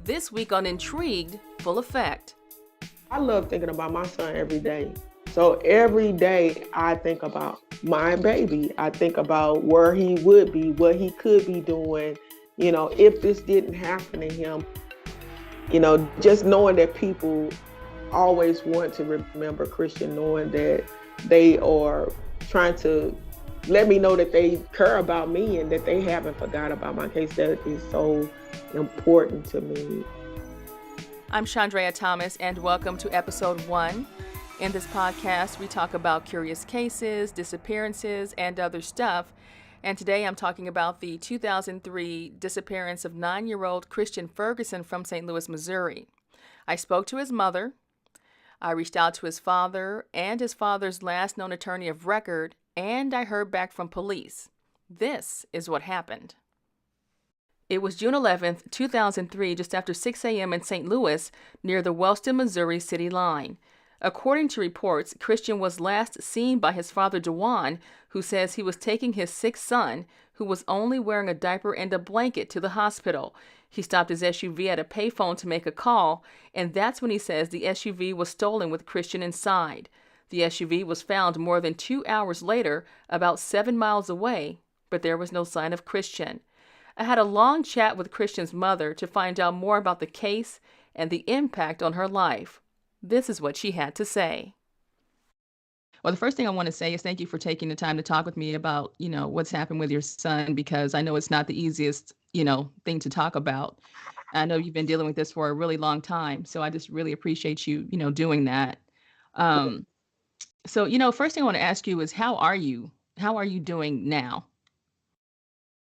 This week on Intrigued, full effect. I love thinking about my son every day. So every day I think about my baby. I think about where he would be, what he could be doing, if this didn't happen to him. Just knowing that people always want to remember Christian, knowing that they are trying to let me know that they care about me and that they haven't forgot about my case. That is so important to me. I'm Chandrea Thomas, and welcome to episode 1. In this podcast, we talk about curious cases, disappearances, and other stuff. And today I'm talking about the 2003 disappearance of 9-year-old Christian Ferguson from St. Louis, Missouri. I spoke to his mother. I reached out to his father and his father's last known attorney of record, and I heard back from police. This is what happened. It was June 11th, 2003, just after 6 a.m. in St. Louis, near the Wellston, Missouri city line. According to reports, Christian was last seen by his father, Dewan, who says he was taking his 6th son, who was only wearing a diaper and a blanket, to the hospital. He stopped his SUV at a payphone to make a call, and that's when he says the SUV was stolen with Christian inside. The SUV was found more than 2 hours later, about 7 miles away, but there was no sign of Christian. I had a long chat with Christian's mother to find out more about the case and the impact on her life. This is what she had to say. Well, the first thing I want to say is thank you for taking the time to talk with me about, what's happened with your son, because I know it's not the easiest, thing to talk about. I know you've been dealing with this for a really long time, so I just really appreciate you, doing that. So, first thing I want to ask you is, how are you? How are you doing now?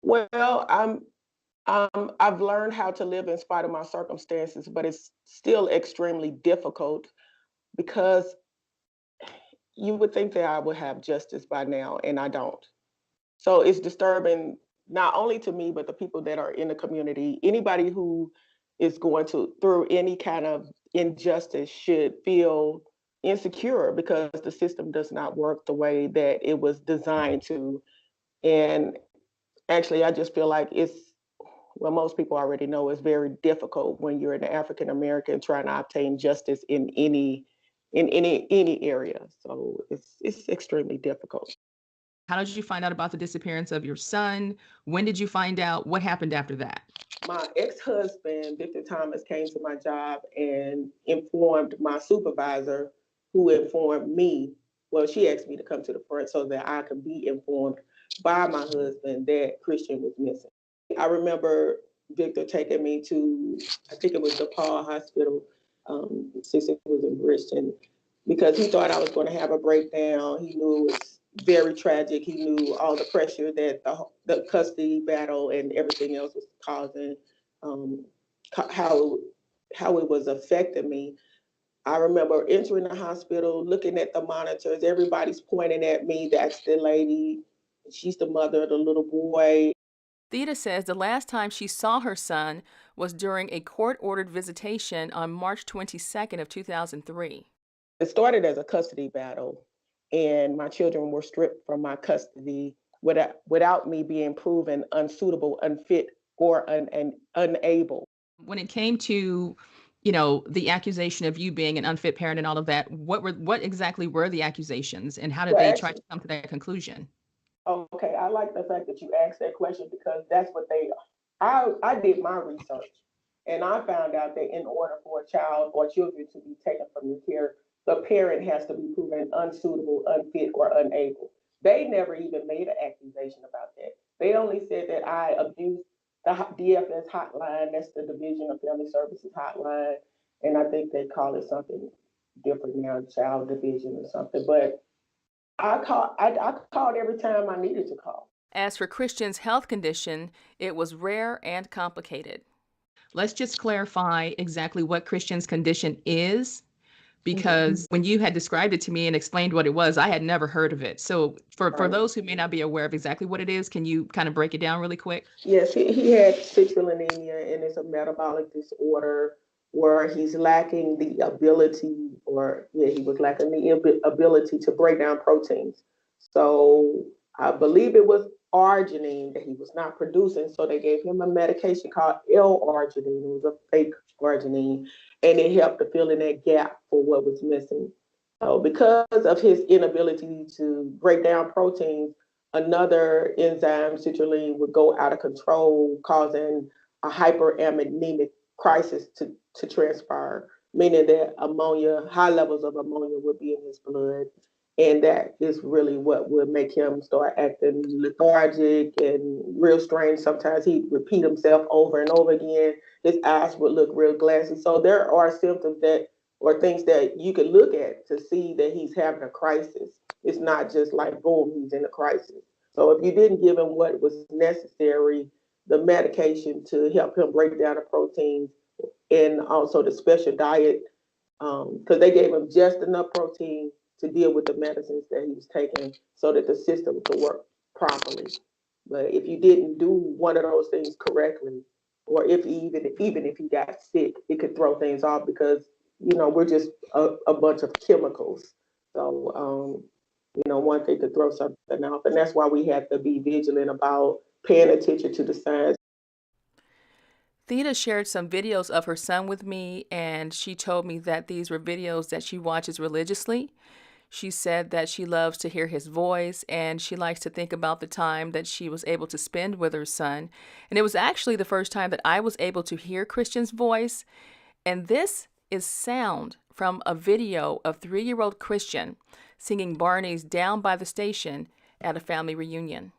Well, I've learned how to live in spite of my circumstances, but it's still extremely difficult because you would think that I would have justice by now, and I don't. So it's disturbing not only to me, but the people that are in the community. Anybody who is going through any kind of injustice should feel insecure because the system does not work the way that it was designed to. And actually, I just feel like most people already know, it's very difficult when you're an African American trying to obtain justice in any area. So it's extremely difficult. How did you find out about the disappearance of your son? When did you find out? What happened after that? My ex-husband, Victor Thomas, came to my job and informed my supervisor, who informed me. Well, she asked me to come to the front so that I could be informed by my husband that Christian was missing. I remember Victor taking me to, I think it was DePaul Hospital, since it was in Bridgeton, because he thought I was going to have a breakdown. He knew it was very tragic. He knew all the pressure that the custody battle and everything else was causing, how it was affecting me. I remember entering the hospital, looking at the monitors. Everybody's pointing at me. That's the lady. She's the mother of the little boy. Theda says the last time she saw her son was during a court-ordered visitation on March 22nd of 2003. It started as a custody battle, and my children were stripped from my custody without me being proven unsuitable, unfit, or unable. When it came to, the accusation of you being an unfit parent and all of that, what exactly were the accusations, and how did they try to come to that conclusion? Okay, I like the fact that you asked that question because that's what I did my research, and I found out that in order for a child or children to be taken from your care, the parent has to be proven unsuitable, unfit, or unable. They never even made an accusation about that. They only said that I abused the DFS hotline, that's the Division of Family Services hotline, and I think they call it something different now, child division or something, but I called every time I needed to call. As for Christian's health condition, it was rare and complicated. Let's just clarify exactly what Christian's condition is, because when you had described it to me and explained what it was, I had never heard of it. So for those who may not be aware of exactly what it is, can you kind of break it down really quick? Yes, he had citrullinemia, and it's a metabolic disorder where he's lacking the ability, he was lacking the ability to break down proteins. So I believe it was arginine that he was not producing. So they gave him a medication called L-arginine. It was a fake arginine, and it helped to fill in that gap for what was missing. So because of his inability to break down proteins, another enzyme, citrulline, would go out of control, causing a hyperammonemic crisis to transpire, meaning that ammonia, high levels of ammonia would be in his blood. And that is really what would make him start acting lethargic and real strange. Sometimes he'd repeat himself over and over again. His eyes would look real glassy. So there are symptoms that or things that you could look at to see that he's having a crisis. It's not just like, boom, he's in a crisis. So if you didn't give him what was necessary, the medication to help him break down the proteins and also the special diet, because they gave him just enough protein to deal with the medicines that he was taking so that the system could work properly. But if you didn't do one of those things correctly, or if even if he got sick, it could throw things off because we're just a bunch of chemicals. So one thing could throw something off, and that's why we have to be vigilant about paying attention to the signs. Theta shared some videos of her son with me, and she told me that these were videos that she watches religiously. She said that she loves to hear his voice, and she likes to think about the time that she was able to spend with her son. And it was actually the first time that I was able to hear Christian's voice. And this is sound from a video of 3-year-old Christian singing Barney's Down by the Station at a family reunion.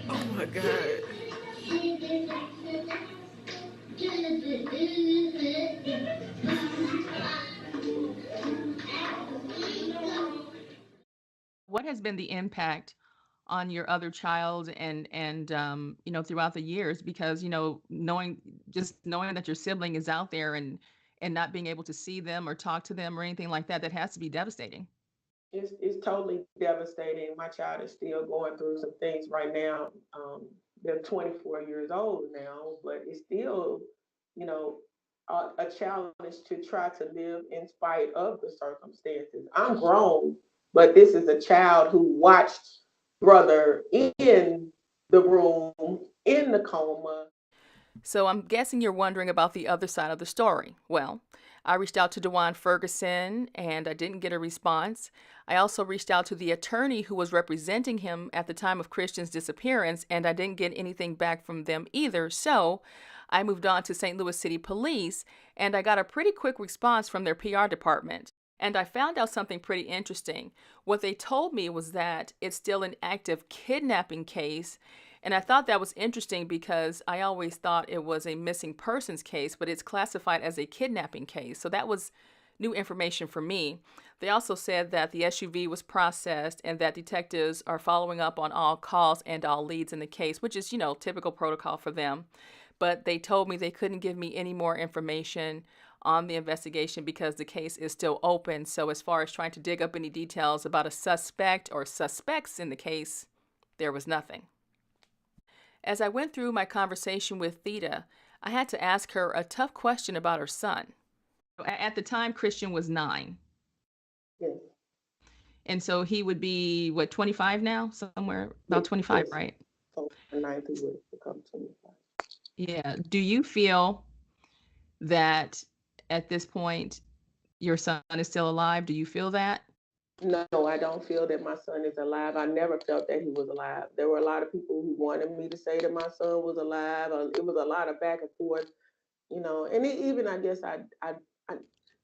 Oh my God. What has been the impact on your other child and throughout the years? Because knowing that your sibling is out there and not being able to see them or talk to them or anything like that, that has to be devastating. It's totally devastating. My child is still going through some things right now. They're 24 years old now, but it's still, you know, a challenge to try to live in spite of the circumstances. I'm grown, but this is a child who watched brother in the room in the coma. So I'm guessing you're wondering about the other side of the story. Well, I reached out to DeJuan Ferguson and I didn't get a response. I also reached out to the attorney who was representing him at the time of Christian's disappearance, and I didn't get anything back from them either. So I moved on to St. Louis City Police, and I got a pretty quick response from their PR department. And I found out something pretty interesting. What they told me was that it's still an active kidnapping case. And I thought that was interesting because I always thought it was a missing persons case, but it's classified as a kidnapping case. So that was new information for me. They also said that the SUV was processed and that detectives are following up on all calls and all leads in the case, which is, typical protocol for them. But they told me they couldn't give me any more information on the investigation because the case is still open. So as far as trying to dig up any details about a suspect or suspects in the case, there was nothing. As I went through my conversation with Theta, I had to ask her a tough question about her son. At the time, Christian was 9. Yes. And so he would be, 25 now? Somewhere about 25, Yes. right? So the 9th he would become 25. Yeah. Do you feel that at this point your son is still alive? Do you feel that? No, I don't feel that my son is alive. I never felt that he was alive. There were a lot of people who wanted me to say that my son was alive. It was a lot of back and forth, And even I guess I,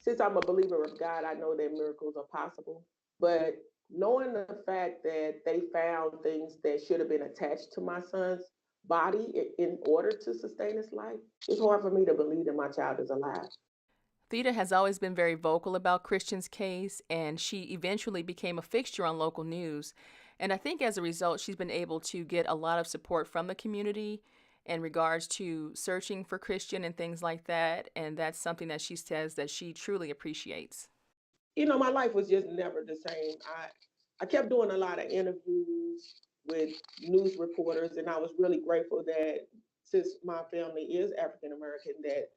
since I'm a believer of God, I know that miracles are possible. But knowing the fact that they found things that should have been attached to my son's body in order to sustain his life, it's hard for me to believe that my child is alive. Theta has always been very vocal about Christian's case, and she eventually became a fixture on local news. And I think as a result, she's been able to get a lot of support from the community in regards to searching for Christian and things like that. And that's something that she says that she truly appreciates. My life was just never the same. I kept doing a lot of interviews with news reporters, and I was really grateful that since my family is African American, that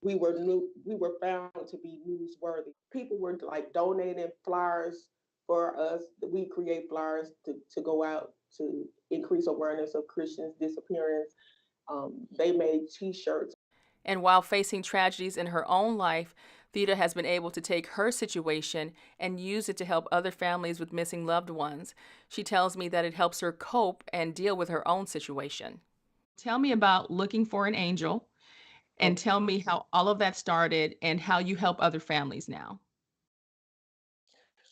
we were found to be newsworthy. People were like donating flyers for us. We create flyers to go out to increase awareness of Christians disappearance. They made T-shirts. And while facing tragedies in her own life, Theda has been able to take her situation and use it to help other families with missing loved ones. She tells me that it helps her cope and deal with her own situation. Tell me about Looking for an Angel and tell me how all of that started and how you help other families now.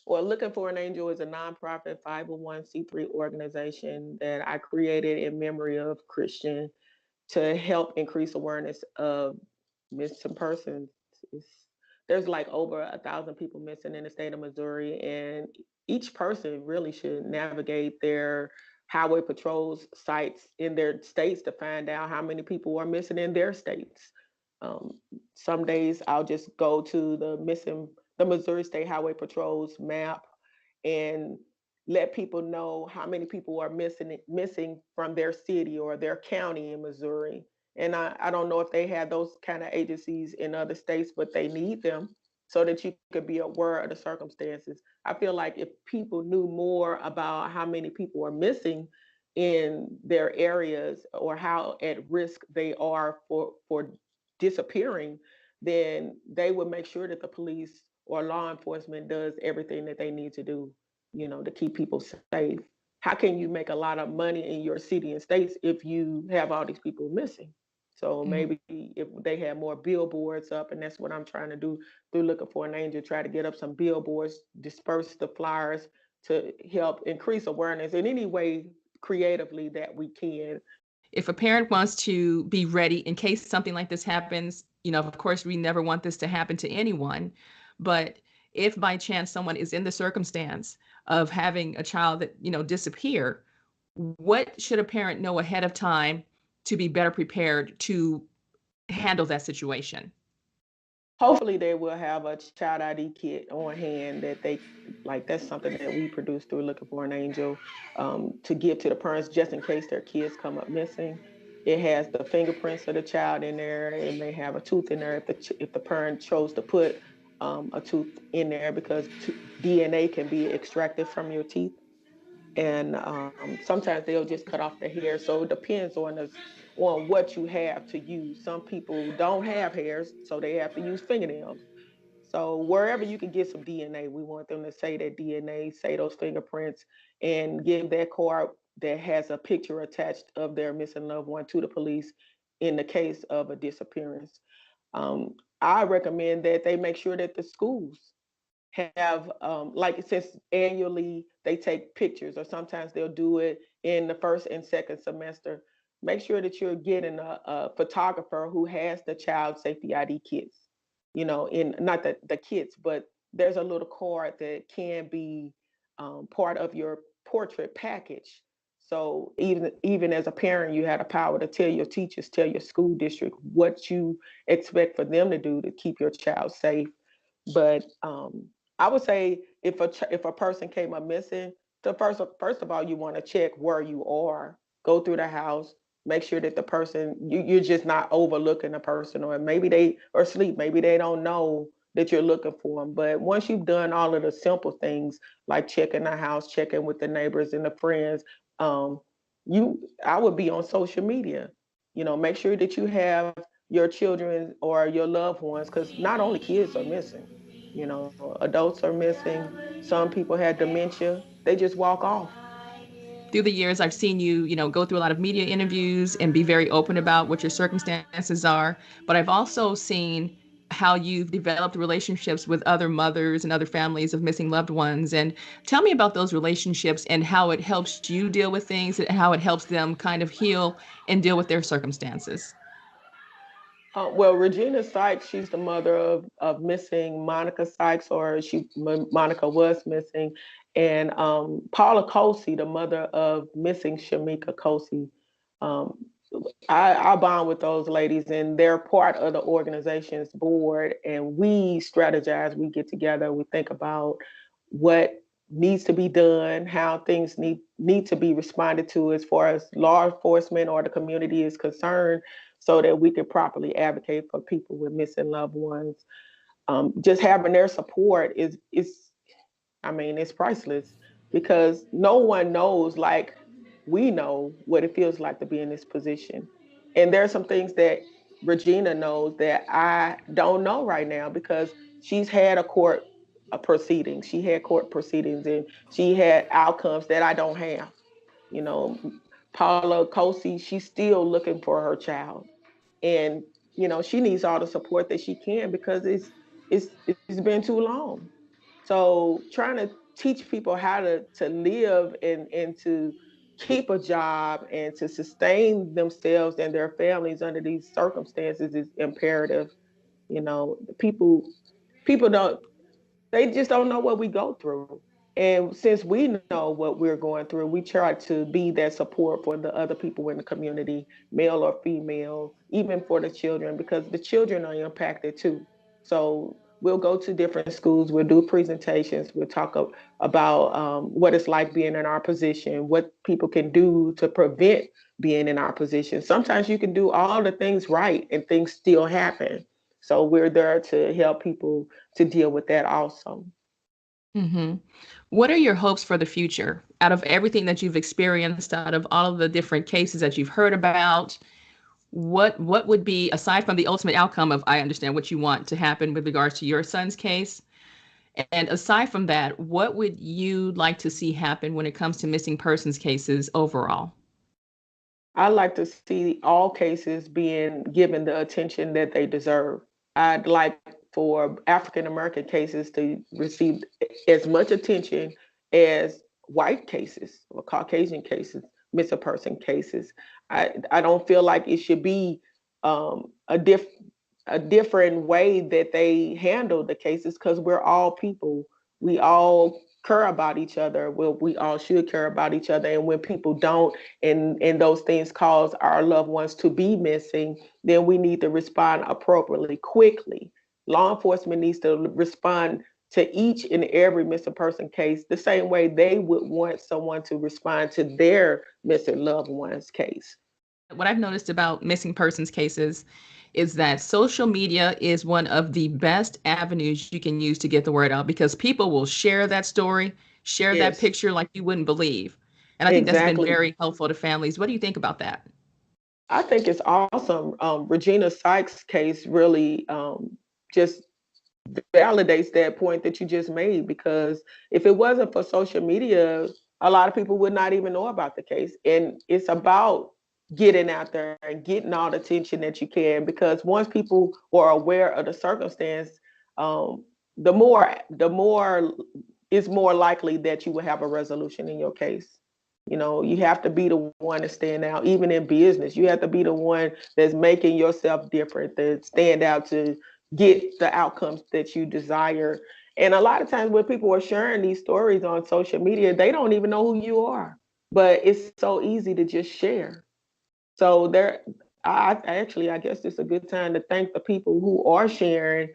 Well, Looking for an Angel is a nonprofit 501c3 organization that I created in memory of Christian to help increase awareness of missing persons. It's, there's like over 1,000 people missing in the state of Missouri, and each person really should navigate their highway patrols sites in their states to find out how many people are missing in their states. Um, some days I'll just go to the Missouri State Highway Patrol's map and let people know how many people are missing from their city or their county in Missouri. And I don't know if they have those kind of agencies in other states, but they need them so that you could be aware of the circumstances. I feel like if people knew more about how many people are missing in their areas or how at risk they are for disappearing, then they would make sure that the police or law enforcement does everything that they need to do, to keep people safe. How can you make a lot of money in your city and states if you have all these people missing? So maybe if they had more billboards up, and that's what I'm trying to do through Looking for an Angel, try to get up some billboards, disperse the flyers to help increase awareness in any way creatively that we can. If a parent wants to be ready in case something like this happens, of course, we never want this to happen to anyone. But if by chance someone is in the circumstance of having a child that, disappear, what should a parent know ahead of time to be better prepared to handle that situation? Hopefully they will have a child ID kit on hand that they like. That's something that we produce through Looking for an Angel, to give to the parents just in case their kids come up missing. It has the fingerprints of the child in there. It may have a tooth in there if the parent chose to put a tooth in there, because DNA can be extracted from your teeth, and sometimes they'll just cut off the hair. So it depends on what you have to use. Some people don't have hairs, so they have to use fingernails. So wherever you can get some DNA, we want them to say that DNA, say those fingerprints, and give that card that has a picture attached of their missing loved one to the police in the case of a disappearance. I recommend that they make sure that the schools have, like, since annually they take pictures, or sometimes they'll do it in the first and second semester. Make sure that you're getting a photographer who has the child safety ID kits, in not the kits, but there's a little card that can be part of your portrait package. So even as a parent, you have the power to tell your teachers, tell your school district what you expect for them to do to keep your child safe. But I would say if a person came up missing, the first of all, you want to check where you are. Go through the house, make sure that the person you're just not overlooking a person, or maybe they are asleep, maybe they don't know that you're looking for them. But once you've done all of the simple things like checking the house, checking with the neighbors and the friends, um, I would be on social media. Make sure that you have your children or your loved ones, because not only kids are missing, adults are missing. Some people had dementia. They just walk off. Through the years, I've seen you, go through a lot of media interviews and be very open about what your circumstances are. But I've also seen how you've developed relationships with other mothers and other families of missing loved ones. And tell me about those relationships and how it helps you deal with things and how it helps them kind of heal and deal with their circumstances. Well, Regina Sykes, she's the mother of missing Monica Sykes, or Monica was missing, and Paula Kosey, the mother of missing Shamika Kosey. Um, I bond with those ladies, and they're part of the organization's board, and we strategize. We get together, we think about what needs to be done, how things need to be responded to as far as law enforcement or the community is concerned, so that we can properly advocate for people with missing loved ones. Just having their support is I mean, it's priceless because no one knows like we know what it feels like to be in this position. And there are some things that Regina knows that I don't know right now because she's had a proceedings. She had court proceedings and she had outcomes that I don't have. You know, Paula Cosi, she's still looking for her child. And, she needs all the support that she can because it's been too long. So trying to teach people how to live and to keep a job and to sustain themselves and their families under these circumstances is imperative. People don't they just don't know what we go through. And since we know what we're going through, we try to be that support for the other people in the community, male or female, even for the children, because the children are impacted too. So we'll go to different schools, we'll do presentations, we'll talk about what it's like being in our position, what people can do to prevent being in our position. Sometimes you can do all the things right and things still happen. So we're there to help people to deal with that also. Mm-hmm. What are your hopes for the future out of everything that you've experienced, out of all of the different cases that you've heard about? What would be, aside from the ultimate outcome of, I understand what you want to happen with regards to your son's case, and aside from that, what would you like to see happen when it comes to missing persons cases overall? I like to see all cases being given the attention that they deserve. I'd like for African American cases to receive as much attention as white cases or Caucasian cases, missing person cases. I don't feel like it should be a different way that they handle the cases because we're all people. We all care about each other. Well, we all should care about each other. And when people don't, and those things cause our loved ones to be missing, then we need to respond appropriately, quickly. Law enforcement needs to respond to each and every missing person case the same way they would want someone to respond to their missing loved one's case. What I've noticed about missing persons cases is that social media is one of the best avenues you can use to get the word out because people will share that story, share that Yes, picture like you wouldn't believe. And I think that's been exactly. very helpful to families. What do you think about that? I think it's awesome. Regina Sykes' case really just validates that point that you just made because if it wasn't for social media, a lot of people would not even know about the case. And it's about getting out there and getting all the attention that you can because once people are aware of the circumstance, um, the more it's more likely that you will have a resolution in your case. You have to be the one to stand out, even in business. You have to be the one that's making yourself different, that stand out to get the outcomes that you desire. And a lot of times when people are sharing these stories on social media, they don't even know who you are. But it's so easy to just share. So I guess it's a good time to thank the people who are sharing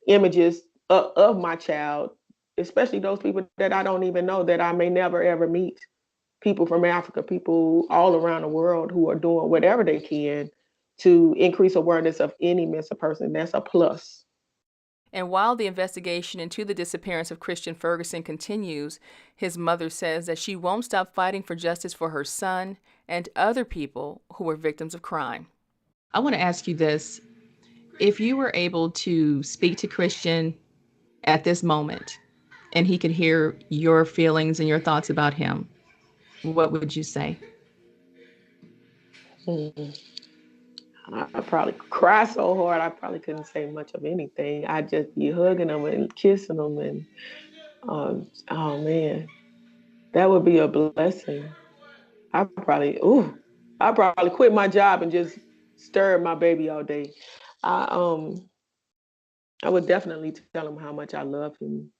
images of my child, especially those people that I don't even know that I may never ever meet. People from Africa, people all around the world who are doing whatever they can to increase awareness of any missing person. That's a plus. And while the investigation into the disappearance of Christian Ferguson continues, his mother says that she won't stop fighting for justice for her son and other people who were victims of crime. I want to ask you this. If you were able to speak to Christian at this moment and he could hear your feelings and your thoughts about him, what would you say? Mm. I probably cry so hard I probably couldn't say much of anything. I'd just be hugging them and kissing them, and oh man, that would be a blessing. I probably quit my job and just stare at my baby all day. I I would definitely tell him how much I love him,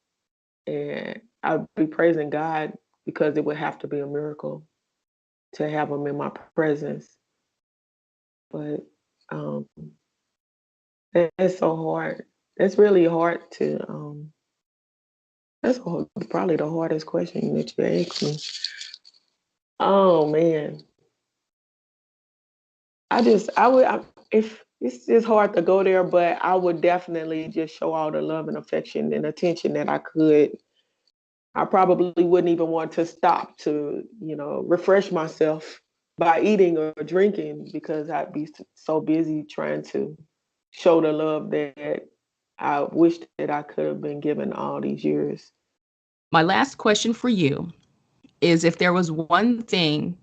and I'd be praising God because it would have to be a miracle to have him in my presence. But um, that's so hard. It's really hard to. Probably the hardest question that you asked me. Oh man, I would. if it's just hard to go there, but I would definitely just show all the love and affection and attention that I could. I probably wouldn't even want to stop to, refresh myself by eating or drinking because I'd be so busy trying to show the love that I wish that I could have been given all these years. My last question for you is if there was one thing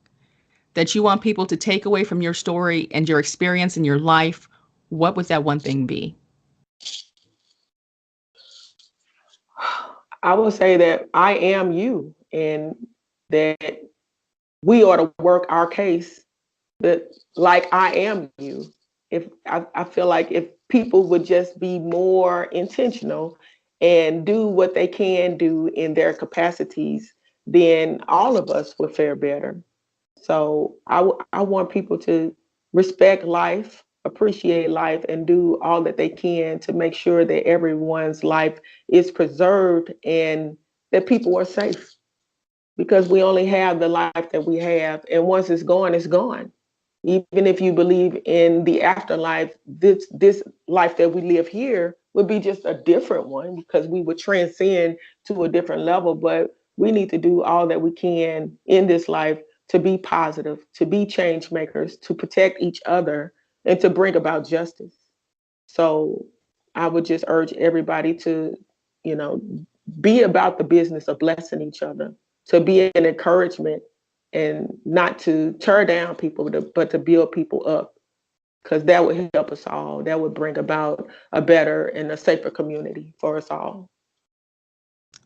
that you want people to take away from your story and your experience in your life, what would that one thing be? I will say that I am you and that we ought to work our case that like I am you. If I feel like if people would just be more intentional and do what they can do in their capacities, then all of us would fare better. So I want people to respect life, appreciate life, and do all that they can to make sure that everyone's life is preserved and that people are safe because we only have the life that we have. And once it's gone, it's gone. Even if you believe in the afterlife, this life that we live here would be just a different one because we would transcend to a different level. But we need to do all that we can in this life to be positive, to be change makers, to protect each other, and to bring about justice. So I would just urge everybody to, you know, be about the business of blessing each other, to be an encouragement and not to tear down people, but to build people up, because that would help us all. That would bring about a better and a safer community for us all.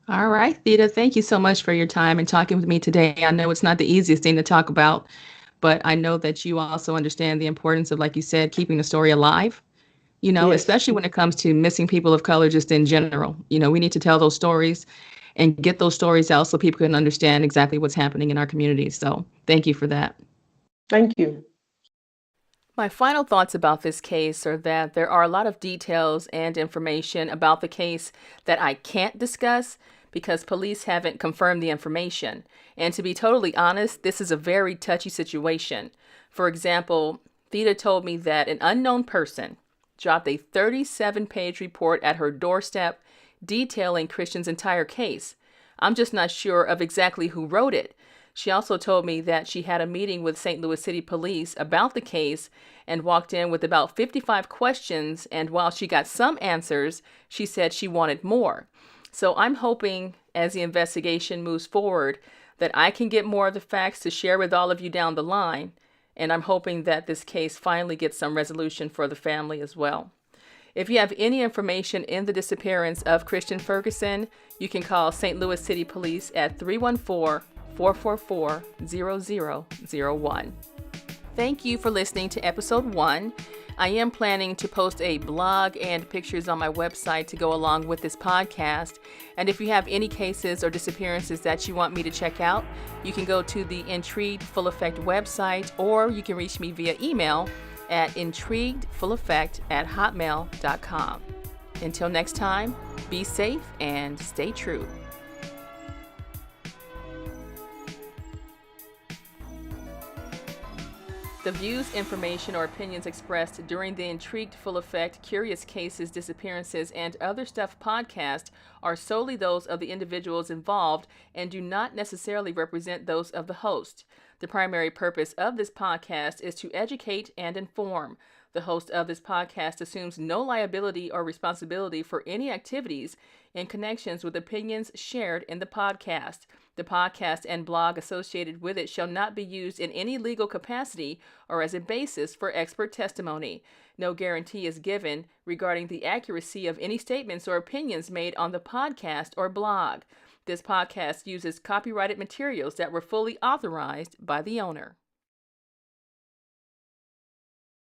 All right, Theda, thank you so much for your time and talking with me today. I know it's not the easiest thing to talk about, but I know that you also understand the importance of, like you said, keeping the story alive, Yes. especially when it comes to missing people of color just in general. We need to tell those stories and get those stories out so people can understand exactly what's happening in our communities. So thank you for that. Thank you. My final thoughts about this case are that there are a lot of details and information about the case that I can't discuss because police haven't confirmed the information. And to be totally honest, this is a very touchy situation. For example, Theda told me that an unknown person dropped a 37-page report at her doorstep detailing Christian's entire case. I'm just not sure of exactly who wrote it. She also told me that she had a meeting with St. Louis City Police about the case and walked in with about 55 questions, and while she got some answers, she said she wanted more. So I'm hoping, as the investigation moves forward, that I can get more of the facts to share with all of you down the line, and I'm hoping that this case finally gets some resolution for the family as well. If you have any information in the disappearance of Christian Ferguson, you can call St. Louis City Police at 314-444-0001. Thank you for listening to episode 1. I am planning to post a blog and pictures on my website to go along with this podcast. And if you have any cases or disappearances that you want me to check out, you can go to the Intrigued Full Effect website, or you can reach me via email at intriguedfulleffect@hotmail.com. Until next time, be safe and stay true. The views, information, or opinions expressed during the Intrigued Full Effect, Curious Cases, Disappearances, and Other Stuff podcast are solely those of the individuals involved and do not necessarily represent those of the host. The primary purpose of this podcast is to educate and inform. The host of this podcast assumes no liability or responsibility for any activities in connections with opinions shared in the podcast. The podcast and blog associated with it shall not be used in any legal capacity or as a basis for expert testimony. No guarantee is given regarding the accuracy of any statements or opinions made on the podcast or blog. This podcast uses copyrighted materials that were fully authorized by the owner.